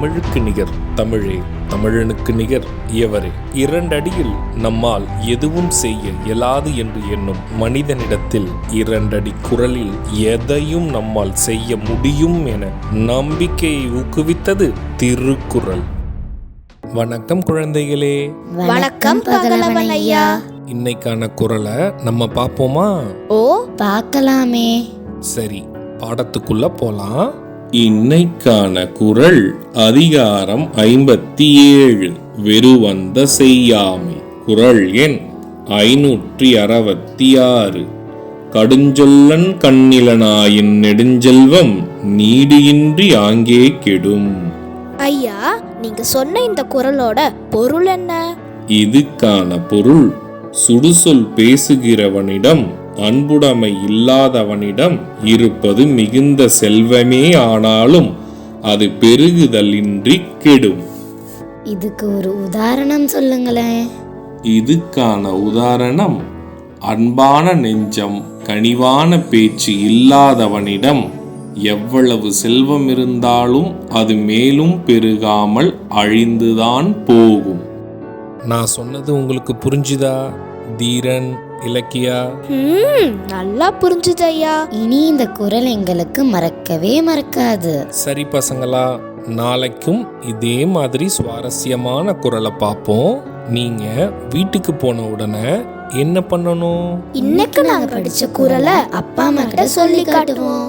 தமிழுக்கு நிகர் தமிழே, தமிழனுக்கு நிகர் எவரே. 2 அடியில் நம்மால் எதுவும் செய்ய இயலாது என்று எண்ணும் மனிதனிடத்தில் 2 அடி குரலில் எதையும் நம்மால் செய்ய முடியும் என நம்பிக்கையை ஊக்குவித்தது திருக்குறள். வணக்கம் குழந்தைகளே. வணக்கம் பகலவன் ஐயா. இன்னைக்கான குறளை நம்ம பார்ப்போமா? ஓ, பார்க்கலாமே. சரி, பாடத்துக்குள்ள போலாம். இன்னைக்கான குறள் அதிகாரம் 57, வெறுவந்த செய்யாமை. குறள் எண் 566. கடுஞ்சொல்லன் கண்ணிலனாயின் நெடுஞ்செல்வம் நீடியின்றி ஆங்கே கெடும். ஐயா, நீங்க சொன்ன இந்த குறளோட பொருள் என்ன? இதுக்கான பொருள், சுடுசொல் பேசுகிறவனிடம் அன்புடைமை இல்லாதவனிடம் இருப்பது மிகுந்த செல்வமே ஆனாலும் அது பெருகுதலின்றி கெடும். இதுக்கு ஒரு உதாரணம் சொல்லுங்களேன். இதுக்கான உதாரணம், அன்பான நெஞ்சம் கனிவான பேச்சு இல்லாதவனிடம் எவ்வளவு செல்வம் இருந்தாலும் அது மேலும் பெருகாமல் அழிந்துதான் போகும். நான் சொன்னது உங்களுக்கு புரிஞ்சுதா தீரன், இலக்கியா? நல்லா புரிஞ்சுது ஐயா. இனி இந்த குறள் எங்களுக்கு மறக்கவே மறக்காது. சரி பசங்களா, நாளைக்கும் இதே மாதிரி சுவாரஸ்யமான குறளை பார்ப்போம். நீங்க வீட்டுக்கு போன உடனே என்ன பண்ணணும்? இன்னைக்கு நாங்க படிச்ச குறளை அப்பா அம்மா கிட்ட சொல்லி காட்டுவோம்.